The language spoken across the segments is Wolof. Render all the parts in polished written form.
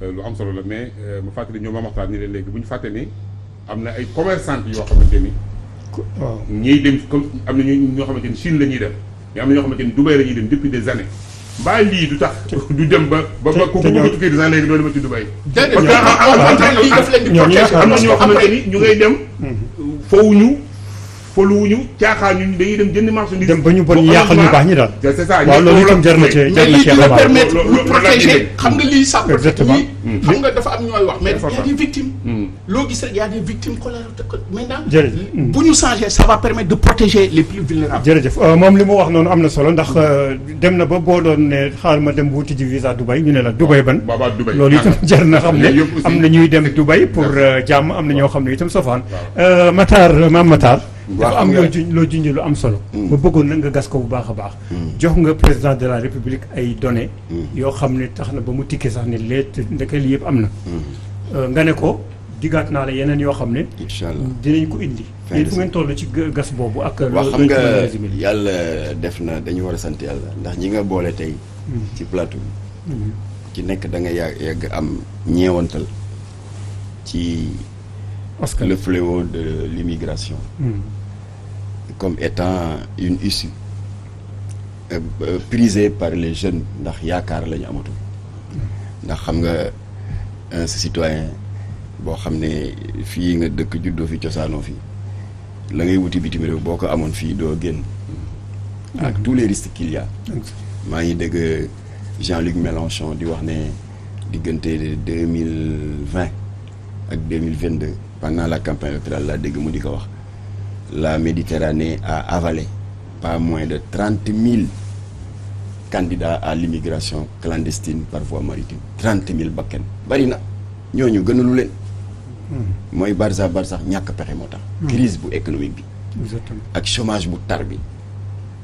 lu am solo la mais ma fàttali ñoom ma waxtaan ni leen léegi bu ñu fàtte ni am na ay commerçantes yoo xamante ni. waaw ñiy dem comme am na ñoo xamante ni Chine la ñuy dem mais am na ñoo xamante ni Dubaï la ñuy dem depuis des années mbaa lii du tax du dem ba ku bëgg a tukkee sax léegi doo demati Dubaï. déedéet parce que am na ñoo xamante ni ñu ngay dem fowuñu foluwuñu caaxaanuñu dañuy dem jënd marchandise. dem ba ñu bon yàqal ñu baax ñi daal. c'est ça waaw loolu itam jar na cee jar na cee xabaar. permettre pour protéger xam nga lii sax. exactement xam nga dafa am ñooy wax mais y a des victimes. loo gis rek y a des victimes collatérales maintenant. jërëjëf bu ñu changé ça va permettre de protéger les plus vulnérables. jërëjëf moom li mu wax noonu am na solo ndax dem na ba boo doon ne xaaral ma dem wuti ji visa Dubaï ñu ne la Dubaï ban. loolu itam jar na xam ne am na ñuy dem Dubaï pour jàmm am na ñoo xam ne itam sofaan. Matar Mame Matar. dafa am loo junj lu am solo. ba bëggoon na nga gas ko bu baax a baax. jox nga président de la république ay données. yoo xam ne tax na ba mu tikkee sax ne leet ndeke lii yëpp am na. nga ne ko diggaat naa la yeneen yoo xam ne. incha allah dinañ ko indi. yéen fu ngeen toll ci gas boobu ak. wax xam nga yàlla def na dañu war a sant yàlla ndax ñi nga boole tey. ci plateau bi. ci nekk da nga yàgg am ñeewantal ci. parce que le fléau de l'immigration. Comme étant une issue prisée par les jeunes ndax yaakaar la ñu amatul ndax xam nga un citoyen boo xam ne fii nga dëkk juddoo fi cosaanoo fi la ngay wuti bitim réew boo ko amoon fii doo génn ak tous les risques qu'il y a maa ngi dégg Jean-Luc Mélenchon di wax ne diggante 2020 ak 2022 pendant la campagne électorale laa dégg mu di ko wax la Méditerranée a avalé pas moins de 30 000 candidats à l'immigration clandestine par voie maritime 30 000 bakken bari na ñooñu gënalu leen mooy Barça ñàkk pexe moo tax crise bu économique bi ak chômage bu tar bi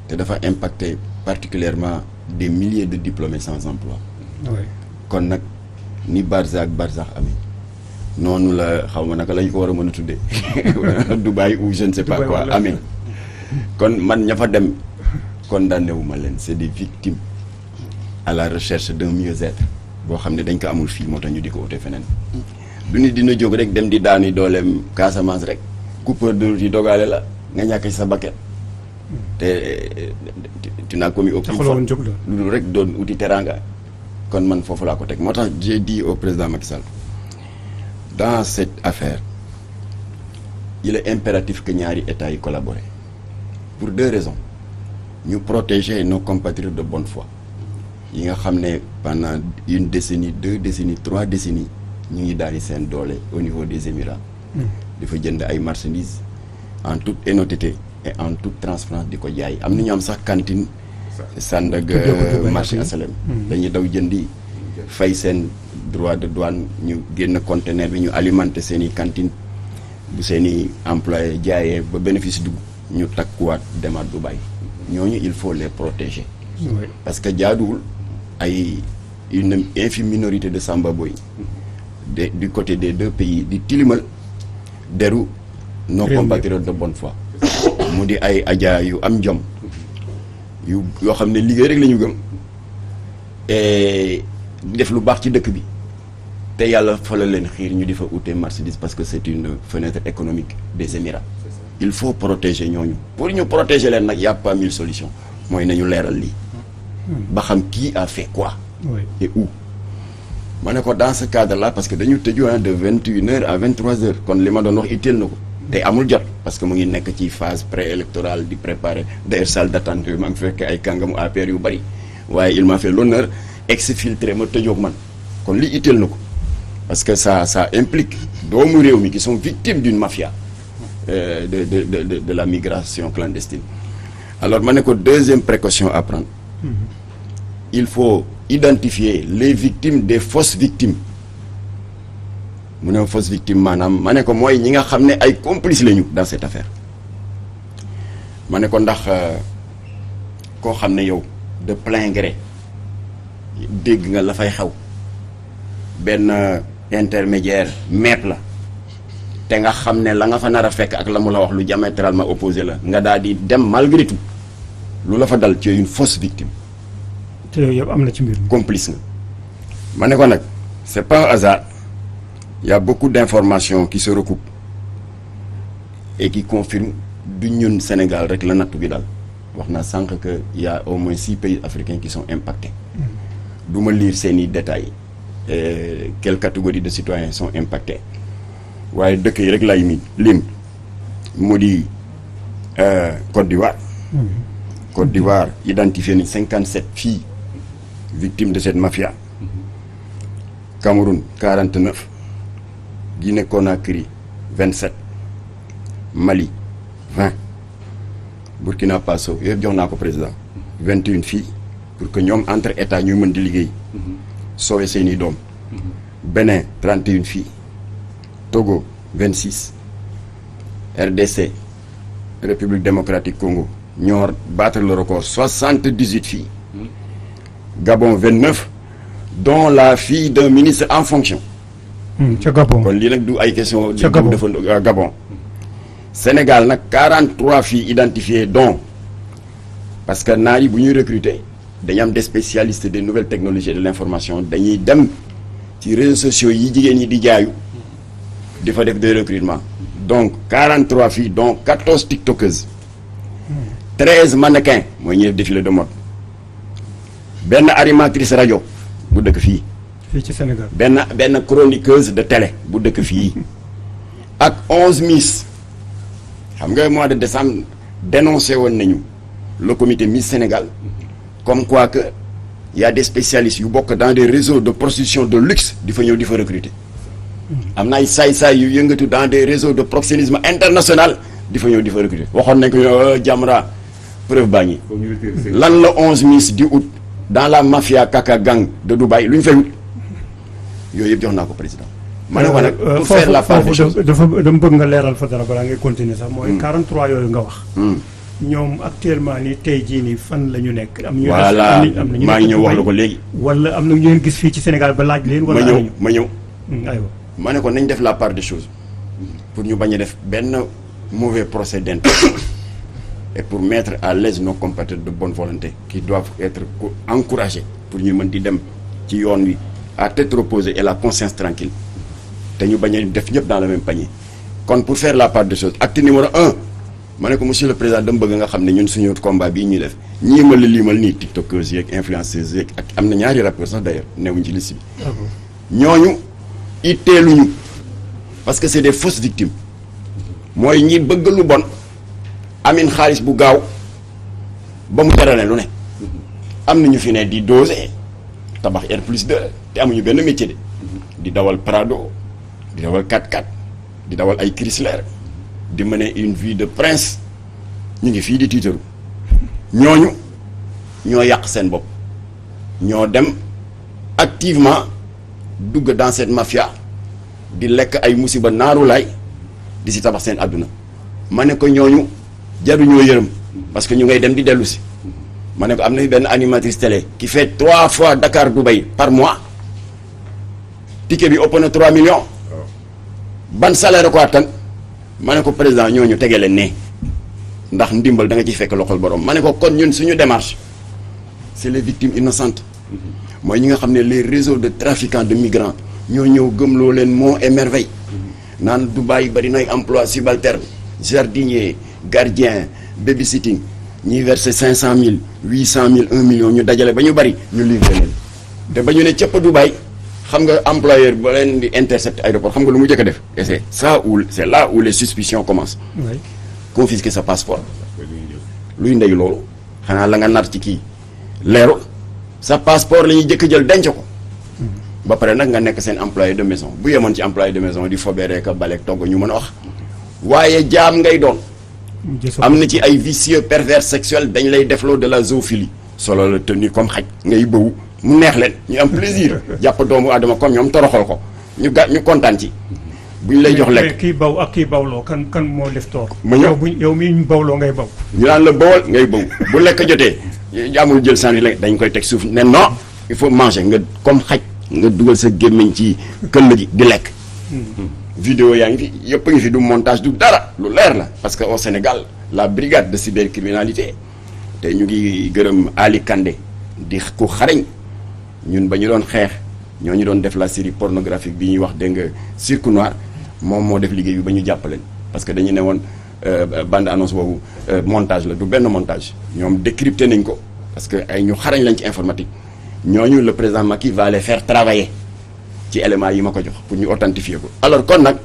te dafa impacté particulièrement des milliers de diplômés sans emploi kon nag ni Barça amee noonu la xaw ma naka lañ ko war a mën a tuddee Dubaï ou je ne sais pas quoi amee kon man ña fa dem condamné wu ma leen c'est des victimes à la recherche d'un mieux-être boo xam ne dañ ko amul fii moo tax ñu di ko ute feneen du nit dina jóg rek dem di daani dooleem Casamance rek coupeur de route yi dogaale la nga ñàkk ci sa bakket te tu n'as commis aucune faute lu dul rek doon uti teranga kon man foofu laa ko teg moo tax j'ai dit au président Macky Sall dans cette affaire il est impératif que ñaari États yi collaborent pour deux raisons ñu protéger nos compatriotes de bonne foi yi nga xam ne pendant une décennie 2 décennies 3 décennies ñu ngi daal di seen doole au niveau des Émirats dafa jënd ay marchandises en toute honnêteté et en toute transparence di ko jaay am na ñu am sax cantine Sandaga marché Asalem dañuy daw jëndi fay seen droit de douane ñu génn conteneur bi ñu alimenter seen i cantine bu seen i employé jaayee ba bénéfice dugg ñu takkuwaat demaat Dubaï ñooñu il faut les protéger parce que jaaduwul ay une infime minorité de Samba Boy du côté des deux pays di tilimal deru nos compatriotes de bonne foi mu di ay aja yu am jom yu yoo xam ne liggéey rek la ñu gëm et def lu baax ci dëkk bi te yàlla fa la leen xiir ñu di fa ute marchandise parce que c'est une fenêtre économique des Émirats il faut protéger ñooñu pour ñu protéger leen nag y a pas mille solutions mooy nañu leeral lii ba xam qui a fait quoi et où ma ne ko dans ce cadre là parce que dañu tëju de 21h à 23h kon li ma doon wax itteel na ko te amul jot parce que mu ngi nekk ci phase préélectorale di préparer d'ailleurs salle d'attente maa ngi fekk ay kàngamu APR yu bari waaye il m'a fait l'honneur exfiltré ma tëjoog man kon li itteel na ko parce que ça implique doomu réew mi qui sont victimes d'une mafia de la migration clandestine alors ma ne ko deuxième précaution à prendre il faut identifier les victimes des fausses victimes mu ne fausse victime maanaam ma ne ko mooy ñi nga xam ne ay complices lañu dans cette affaire ma ne ko ndax koo xam ne yow de plein gré dégg nga la fay xew benn intermédiaire meet la te nga xam ne la nga fa nar a fekk ak la mu la wax lu diamétralement opposé la nga daal di dem malgré tout lu la fa dal ci une fausse victime te yooyu yëpp am na ci mbir mi complice nga ma ne ko nag c'est pas un hasard. Il y a beaucoup d'informations qui se recoupent et qui confirment du ñun Sénégal rek la nattu bi dal wax naa sànq que il y a au moins 6 pays africains qui sont impactés. Du ma lire seeni détails et quelles catégories de citoyens sont impactés waaye dëkk yi rek lay lim mu di Côte d'Ivoire. Côte d'Ivoire identifié ni 57 filles victimes de cette mafia. Cameroun 49. Guinée-Conakry 27. Mali 20. Burkina Faso yëpp jox naa ko président 21 filles pour que ñoom entre état ñuy mën di liggéey sauver seeni doom. Bénin 31 filles. Togo 26. RDC République démocratique Congo ñoo battre le record 78 filles. Gabon 29 dont la fille d'un ministre en fonction. ca Gabon kon lii nag du ay question di dafa Gabon. Sénégal nag 43 filles identifiées dont parce que naar yi bu ñuy recruter dañu am des spécialistes des nouvelles technologies de l'information dañuy dem ci réseaux sociaux yi jigéen ñi di jaayu di fa def des recrutements donc 43 filles dont 14 tiktokeuses 13 mannequins mooy ñuy def défilé de mode benn animatrice rajo bu dëkk fii ci Sénégal benn chroniqueuse de télé bu dëkk fii ak 11 Miss xam nga mois de décembre dénoncé woon nañu le comité Miss Sénégal comme quoi que y a des spécialistes yu bokk dans des réseaux de prostitution de luxe di fa ñëw di fa recruter am na ay saay-saay yu yëngatu dans des réseaux de proxénétisme international di fa ñëw di fa recruter waxoon nañ ko Jamra preuve baa ngi lan la 11 Miss di ut dans la mafia Kaka Gang de Dubaï lu ñu fay wut yooyu yëpp jox naa ko président. ma ne ko nag pour faire la part des choses dama bëgg nga leeral fa dara balaa ngay continuer sax mooy 43 yooyu nga wax. ñoom actuellement nii tey jii nii fan la ñu nekk. am ñu voilà maa ngi ñëw wax la ko léegi. wala am na ñu leen gis fii ci Sénégal ba laaj leen. wala ma ñëw aywa. ma ne ko nañ def la part des choses pour ñu bañ a def benn mauvais procès d'intention et pour mettre à l'aise nos compatriotes de bonne volonté qui doivent être encouragés pour ñu mën di dem ci yoon wi à tête reposée et la conscience tranquille te ñu bañ a def ñëpp dans le même panier. kon pour faire la part des choses acte numéro 1 ma ne ko monsieur le président dama bëgg nga xam ne ñun suñu combat bii ñuy def ñii ma la limal nii tiktokers yeeg influenceuses yeeg ak am na ñaari rappeurs sax d'ailleurs newuñ ci liste bi ñooñu itteeluñu parce que c'est des fausses victimes mooy ñi bëgg lu bon amin xaalis bu gaaw ba mu terale lu ne am nañu fi ne di doser tabax R+2 te amuñu benn métier de di dawal Prado di dawal 4x4 di dawal ay Chrysler di mener une vie de prince ñu ngi fii di tiitaru ñooñu ñoo yàq seen bopp ñoo dem activement dugg dans cette mafia di lekk ay musiba naaru laay di si tabax seen àdduna ma ne ko ñooñu jaruñoo yërëm parce que ñu ngay dem di dellu si ma ne ko am na fi benn animatrice télé qui fait 3 fois Dakar Dubaï par mois ticket bi ëpp na 3 millions ban salaire ko attan ma ne ko président ñooñu tege leen ne ndax ndimbal da nga ciy fekk loxol borom ma ne ko kon ñun suñu démarche c'est les victimes innocentes mooy ñi nga xam ne les réseaux de trafiquants de migrants ñoo ñëw gëmloo leen Monts et Merveilles naan Dubaï bari nay emploi subalterne jardinier gardien babysitting ñuy versé 500 000 800 000 1 million ñu dajale ba ñu bari ñu livré leen te ba ñu ne cëpp Dubaï xam nga employeur ba leen di intercepter aéroport xam nga lu mu njëkk a def et c'est là où les suspicions commencent. Oui. Confisquer sa passeport luy ndey loolu xanaa la nga nar ci kii leeru sa passeport la ñuy jëkk jël denc ko ba pare nag nga nekk seen employé de maison bu yemoon ci employé de maison di fobeeree ka baleeg togg ñu mën a wax waaye jaam ngay doon am na ci ay vicieux pervers sexuels dañ lay defloo de la zoophilie solo la tenue comme xaj ngay bëwu mu neex leen ñu am plaisir jàpp doomu adama comme ñoom toroxal ko ñu kontaan ci buñ lay jox lekk kii baw ak kii bawloo kan moo def toog ma ñëw yow mi bawloo ngay baw ñu naan la bawal ngay baw bu lekk jotee amul jël sànni la dañ koy teg suuf ne non il faut manger nga comme xaj nga dugal sa gémmiñ ci këll gi di lekk vidéo yaa ngi fi yëpp a ngi fi du montage du dara lu leer la parce que au Sénégal la brigade de cybercriminalité te ñu ngi gërëm Ali Kandé di ku xarañ ñun ba ñu doon xeex ñooñu doon def la série pornographique bi ñuy wax dégg nga Cirque Noir moom moo def liggéey bi ba ñu jàppaleen parce que dañu ne woon bande annonce boobu montage la du benn montage ñoom décrypté nañ ko parce que ay ñu xarañ lañ ci informatique ñooñu le président Macky va les faire travailler ci éléments yi ma ko jox pour ñu authentifier ko. alors kon nag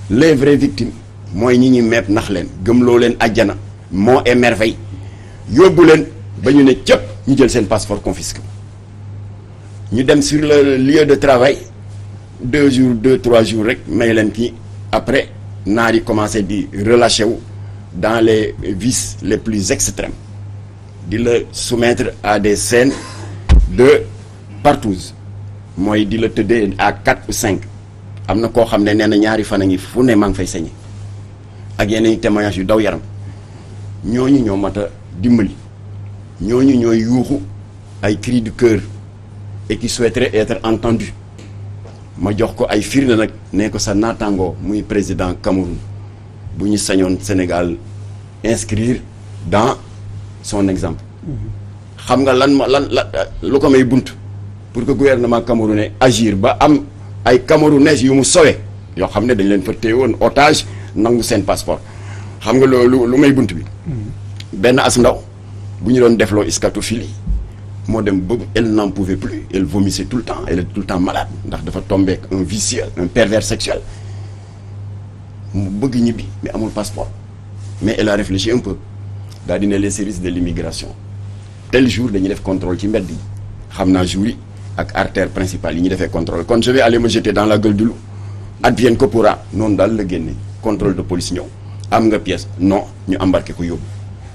les vraies victimes mooy ñi ñuy meeb nax leen gëmloo leen àjjana moo et merveille yóbbu leen ba ñu ne cëpp ñu jël seen passeport confisqué ñu dem sur le lieu de travail 2 jours 2-3 jours rek may leen kii après naar yi commencé di relâché wu dans les vices les plus extrêmes di la soumettre à des scènes de partouze mooy di la tëddee à 4 ou 5 am na koo xam ne nee na ñaari fan a ngi fu ne maa ngi fay sañe ak yeneen témoignages yu daw yaram ñooñu ñoo mat a dimbali ñooñu ñooy yuuxu ay cris du cœur et qui souhaiterait être entendu ma jox ko ay firnde nag ne ko sa naataangoo muy président Cameroun bu ñu sañoon Sénégal inscrire dans son exemple xam nga lan lu ko may bunt pour que gouvernement camerounais agir ba am ay camerounais yu mu sowe yoo xam ne dañ leen fa téye woon otage nangu seen passeport xam nga loolu lu may bunt bi benn as ndaw bu ñu doon defloo scatophilie moo dem ba elle n'en pouvait plus elle vomissait tout le temps elle est tout le temps malade ndax dafa tombé ak un vicieux un pervers sexuel mu bëgg ñibbi mais amul passeport mais elle a réfléchi un peu daal di ne les services de l'immigration tel jour dañuy def contrôle ci mbedd yi xam naa jour yi ak artère principale yi ñu defee contrôle kon je vais aller me jeter dans la gueule du loup advienne que pourra noonu daal la génne contrôle de police ñëw am nga pièce non ñu embarqué ko yóbbu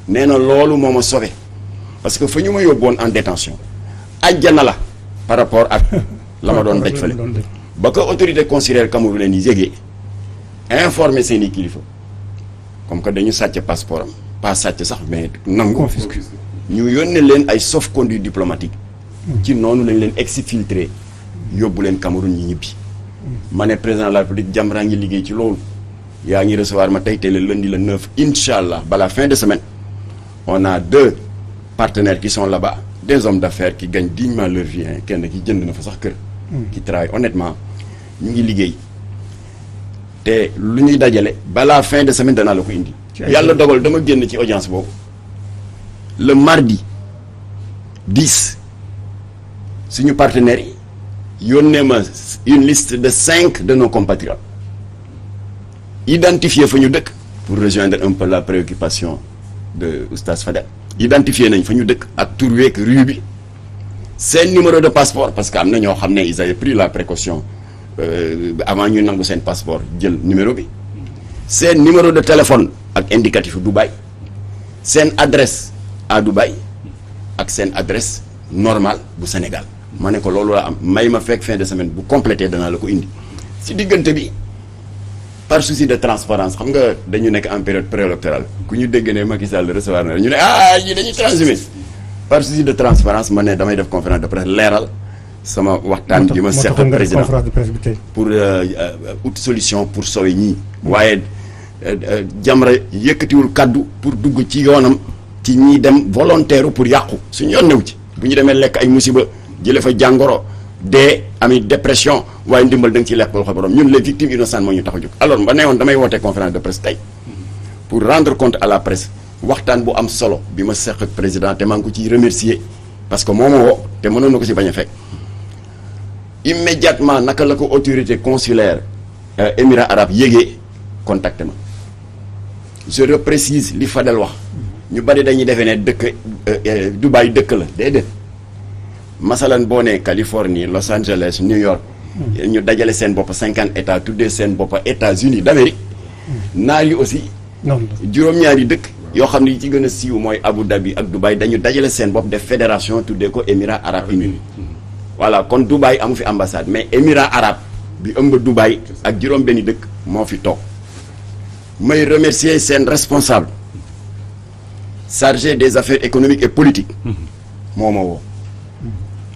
nee na loolu moo ma sauvé parce que fa ñu ma yóbboon en détention ajjana la par rapport ak la ma doon daj fële ba ko autorité consulaire camerounaise yi yégee informé seen i kilifa comme que dañu sàcc passeport am pas sàcc sax mais nangu ñu yónnee leen ay sauf-conduit diplomatique ci noonu lañ leen exfiltré yóbbu leen Cameroun ñi ñibbi ma ne président de la République Jamra ngi liggéey ci loolu yaa ngi recevoir ma tey le lundi le 9 incha allah balaa fin de semaine on a 2 partenaires qui sont là-bas des hommes d'affaires qui gagnent dignement leur vie kenn ki jënd na fa sax kër qui travaillent honnêtement ñu ngi liggéey te lu ñuy dajale balaa fin de semaine danaa la ko indi yàlla dogal dama génn ci audience boobu le mardi 10 suñu partenaires yi yónnee ma une liste de 5 de nos compatriotes identifié fa ñu dëkk pour rejoindre un peu la préoccupation de Oustaz Fadel identifié nañ fa ñu dëkk ak tur week rue bi seen numéro de passeport parce que am na ñoo xam ne ils avaient pris la précaution avant ñu nangu seen passeport jël numéro bi seen numéro de téléphone ak indicatif Dubaï seen adresse à Dubaï ak seen adresse normale bu Sénégal ma ne ko loolu la am may ma fekk fin de semaine bu complété danaa la ko indi si diggante bi par souci de transparence xam nga dañu nekk en période préélectorale ku ñu dégg ne Macky Sall recevoir na ñu ne ñi dañuy transhumé par souci de transparence ma ne damay def conférence de presse leeral sama waxtaan bi ma seq président pour ut solution pour sauver ñii waaye Jamra yëkkatiwul kaddu pour dugg ci yoonam ci ñiy dem volontaire pour yàqu suñu yoon new ci bu ñu demee lekk ay musiba jële fa jàngoro dee ami dépression waaye ndimbal da nga ciy lekk loxo borom ñun les victimes innocentes moo ñu tax a jóg alors ma ne woon damay wootee conférence de presse tey pour rendre compte à la presse waxtaan bu am solo bi ma seq ak président te maa ngi ko ciy remercier parce que moo ma woo te mënoon na ko si bañ a fekk immédiatement naka la ko autorité consulaire Émirats arabes yégee contacté ma je reprécise li Fadel wax ñu bari dañuy defee ne dëkk Dubaï dëkk la déedéet masalan boo nee Californie Los Angeles New York ñu dajale seen bopp 50 états tuddee seen bopp États-Unis d'Amérique naar yi aussi juróom-ñaari dëkk yoo xam ne yi ci gën a siiw mooy Abu Dhabi ak Dubaï dañu dajale seen bopp def fédération tuddee ko Émirats arabes unis voilà kon Dubaï amu fi ambassade mais Émirats arabes bi ëmb Dubaï ak juróom-benni dëkk moo fi toog may remercier seen responsable chargé des affaires économiques et politiques moo ma woo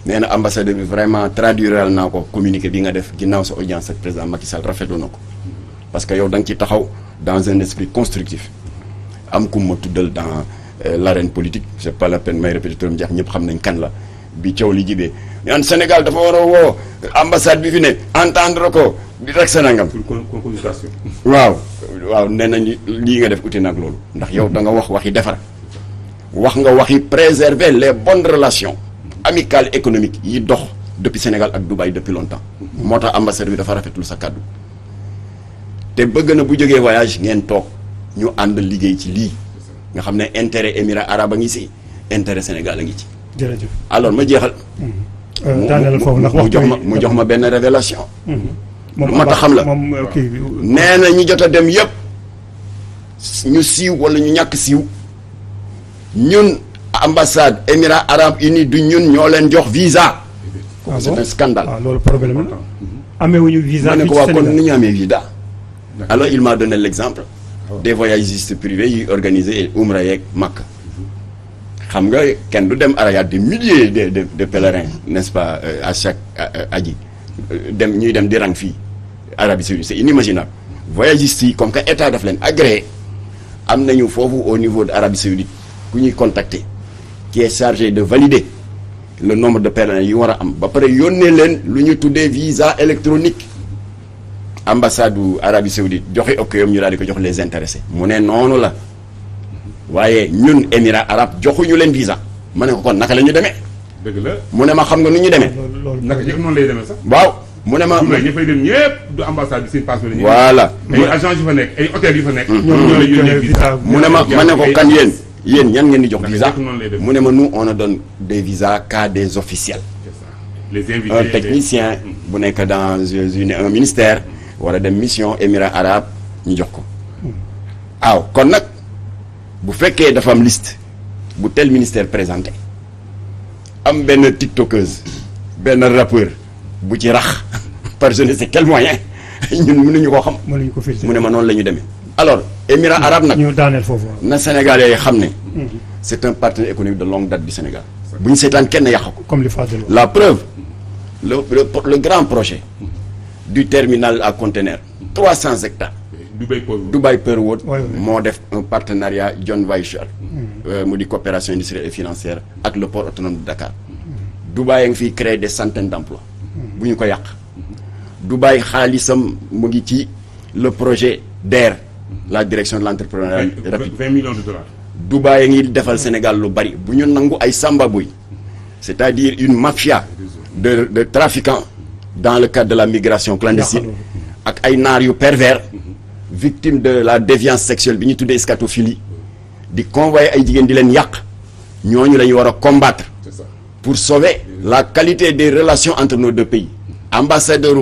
nee na ambassadeur bi vraiment traduiral naa ko communiqué bi nga def ginnaaw sa audience ak président Macky Sall rafetlu na ko parce que yow da nga ci taxaw dans un esprit constructif am ku ma tuddal dans l'arène politique c'est pas la peine may répéter turam jeex ñëpp xam nañ kan la bi coow li jibee ñaan Sénégal dafa war a woo ambassade bi fi ne entendre ko di rek Sénégal. consultation. waaw nee nañ lii nga def uti nag loolu ndax yow da nga wax waxi defar wax nga waxi préserver les bonnes relations amicales économiques yi dox depuis Sénégal ak Dubaï depuis longtemps. moo tax ambassade bi dafa rafetlu sa kàddu te bëgg na bu jógee voyage ngeen toog ñu ànd liggéey ci lii nga xam ne intérêt Émirats arabes a ngi si intérêt Sénégal a ngi ci. jërëjëf alors ma jeexal. daaneel foofu ndax mu jox ma benn révélation. moom ma ta xam la kii nee na ñi jot a dem yëpp ñu siiw wala ñu ñàkk siiw ñun ambassade Émirats arabes unis du ñun ñoo leen jox visa. c'est un scandale. loolu problème la. amee wuñu visa ma ne ko waa kon ni ñu amee visa. alors il m'a donné l'exemple des voyagistes privés yi organisé Umra yeeg Makka. xam nga kenn du dem Arabie des milliers de pèlerins n'est-ce pas à chaque aji dem ñuy dem di rang fii Arabie Saoudite c'est inimaginable voyagistes yi comme que état daf leen agréé am nañu foofu au niveau de Arabie Saoudite ku ñuy contacter qui est chargé de valider le nombre de pèlerins yi war a am ba pare yónnee leen lu ñu tuddee visa électronique ambassade du Arabie Saoudite joxe ok yom ñu daal di ko jox les intéressés mu ne noonu la waaye ñun Émirats arabes joxuñu leen visa ma ne ko kon naka la ñu demee. dëgg la mu ne ma xam nga nu ñu demee. naka jëkk noonu lay demee sax. waaw mu ne ma. ñi fay dem ñëpp du ambassade bi seen passeport la ñuy. voilà ay agents yu fa nekk ay hôtels yu fa nekk. ñoom ñoo lay yónnee visa. mu ne ma ne ko kan yéen ñan ngeen di jox naka visa. jëkk noonu lay demee. mu ne ma nous on a donne des visas qu'à des officiels. les invités un technicien bu nekk dans un ministère war a dem mission Émirats arabes ñu jox ko. waaw kon nag. bu fekkee dafa am liste bu tel ministère présenté am benn tiktokeuse benn rappeur bu ci rax par je ne sais quel moyen ñun mënuñu koo xam. mënuñu ko filtrer mu ne ma noonu la ñu demee. alors Émirats arabes nag ñu daaneel foofu. na Sénégalais yi xam ne. c'est un partenaire économique de longue date du Sénégal. bu ñu seetaan kenn yàq ko. comme li Fadel wax. la preuve le grand projet du terminal à conteneurs 300 hectares. Dubai Port World moo def un partenariat John Weichel mu di coopération industrielle et financière ak le port autonome de Dakar. Dubai a ngi fiy créer des centaines d'emplois bu ñu ko yàq. Dubai xaalisam mu ngi ci le projet DER la direction de l'entrepreneuriat rapide 20 millions de dollars. Dubai a ngi defal Sénégal lu bari bu ñu nangu ay sambabuy c'est-à-dire une mafia de trafiquants dans le cadre de la migration clandestine ak ay naar yu pervers victime de la déviance sexuelle bi ñu tuddee scatophilie di convoyer ay jigéen di leen yàq ñooñu la ñu war a combattre pour sauver la qualité des relations entre nos deux pays. ambassadeur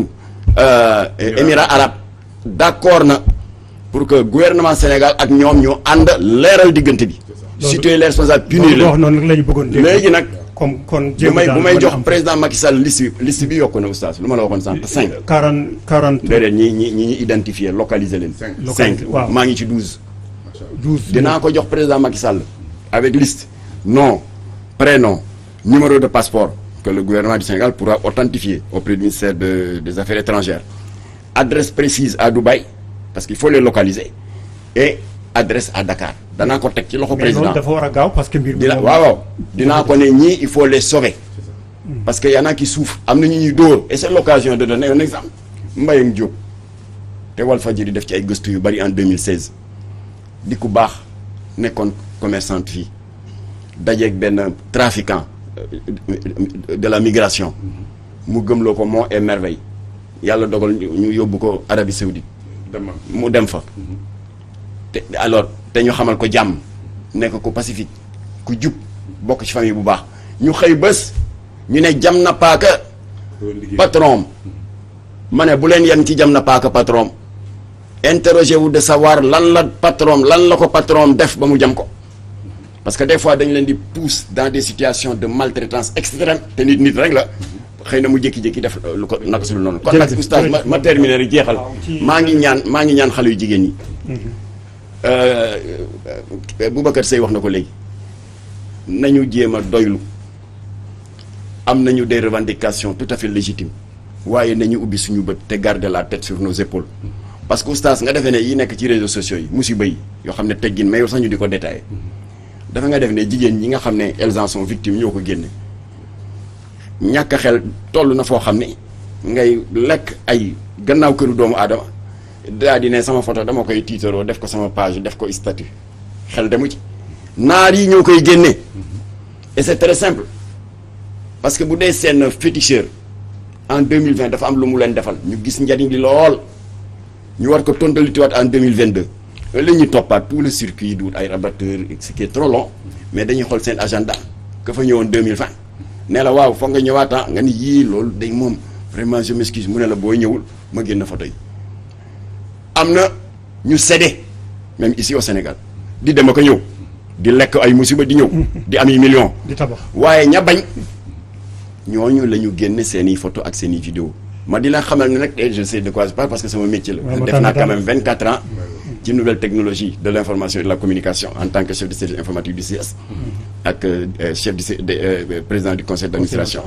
Émirats arabes d'accord na pour que gouvernement Sénégal ak ñoom ñu ànd leeral diggante bi. situer les responsables punir wax noonu nag la ñu bëggoon dégg. léegi nag. kon bu may jox président Macky Sall liste bi yokku na oustaz lu ma la waxoon sànq 5. 40. déedéet ñi identifier localiser leen. 5 waaw maa ngi ci 12. 12 dinaa ko jox président Macky Sall avec liste nom prénom numéro de passeport que le gouvernement du Sénégal pourra authentifier auprès du ministère des Affaires étrangères, adresse précise à Dubaï parce qu'il faut les localiser et adresse à Dakar danaa ko teg ci loxo président mais loolu dafa war a gaaw parce que mbir mi waaw dinaa ko ne ñii il faut les sauver parce que y en a qui souffrent am na ñu ñuy dóor et c'est l'occasion de donner un exemple. Mbayang Diop te Walfadjri def ci ay gëstu yu bari en 2016 di ku baax nekkoon commerçante fii dajeeg benn trafiquant de la migration mu gëmloo ko Monts et Merveilles yàlla dogal ñu yóbbu ko Arabie Saoudite mu dem fa te alors te ñu xamal ko jàmm nekk ko pacifique ku jub bokk ci famille bu baax ñu xëy bés ñu ne jam na paaka patron ma ne bu leen yem ci jam na paaka patron interroger wu de savoir lan la ko patron def ba mu jam ko parce que des fois dañu leen di pousse dans des situations de maltraitance extrême te nit rek la xëy na mu jékki-jékki def lu ko naka su lu noonu kon nag oustaz ma terminer rek jeexal maa ngi ñaan xale yu jigéen ñi Boubacar Seye wax na ko léegi nañu jéem a doylu am nañu des revendications tout à fait légitimes waaye nañu ubbi suñu bët te garder la tête sur nos épaules parce que oustaz nga defee ne yi nekk ci réseaux sociaux yi musiba yi yoo xam ne teggin mayul sax ñu di ko détaillé dafa nga def ne jigéen ñi nga xam ne elles en sont victimes ñoo ko génne ñàkk xel toll na foo xam ne ngay lekk ay gannaaw këru doomu aadama daa di ne sama photo dama koy tiitaroo def ko sama page def ko statut xel demu ci naar yi ñoo koy génne et c'est très simple parce que bu dee seen féticheur en 2020 dafa am lu mu leen defal ñu gis njariñ li lool ñu war ko tontalitiwaat en 2022 la ñuy toppaat tout le circuit du ay rabatteurs ce qui est trop long mais dañuy xool seen agenda ka fa ñëwoon 2020 ne la waaw foog nga ñëwaata nga ni yii loolu day moom vraiment je m'excuse mu ne la boo ñëwul ma génn photo yi am na ñu cédé même ici au Sénégal di dem ak a ñëw di lekk ay musiba di ñëw di am yi millions di tabax waaye ña bañ ñooñu la ñu génne seen i photo ak seen i vidéo ma di la xamal ne nag je sais de quoi je parle parce que sama métier la def naa quand même 24 ans ci nouvelle technologie de l'information et de la communication en tant que chef de service informatique du CS ak chef du président du conseil d'administration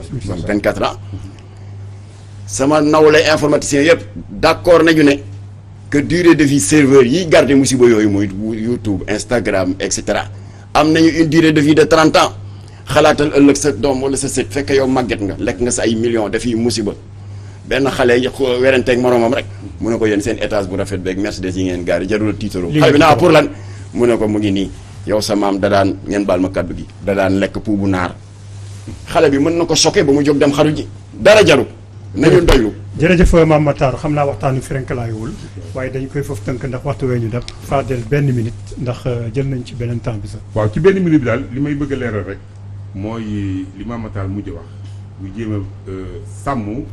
24 ans sama nawle informaticien yëpp d'accord nañu ne que durée de vie serveur yi garder musiba yooyu muy YouTube Instagram et cetera am nañu une durée de vie de 30 ans xalaatal ëllëg sa doom wala sa sët fekk yow màgget nga lekk nga sa ay millions dafiy musiba benn xale yi werenteeg moroomam rek mu ne ko yéen seen étage bu rafet beeg Mercedes yi ngeen gaari jarul tiitaroo xale bi naa pour lan mu ne ko mu ngi nii yow sa maam da daan ngeen baal ma kàddu gi da daan lekk puubu naar xale bi mën na ko choqué ba mu jóg dem xaru ji dara jaru nañu doylu jërëjëf Mame Matar xam naa waxtaanu ferenkalaayuwul waaye dañ koy foofu tënk ndax waxtu wee ñu def Fadel benn minute ndax jël nañ ci beneen temps bi sax waaw ci benn minute bi daal li may bëgg a leeral rek mooy li Mame Matar mujj wax ñu jéem a sàmm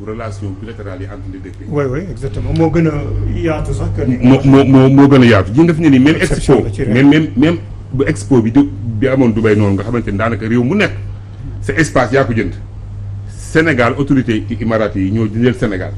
relation bilatérale yi entre les deux pays. oui oui exactement moo gën a yaatu sax que moo gën a yaatu ji nga fi ne nii même expo même bu expo bi amoon Dubaï noonu nga xamante ni daanaka réew mu nekk sa espace yaa ko jënd Sénégal autorité Émirats yi ñoo jëndeel Sénégal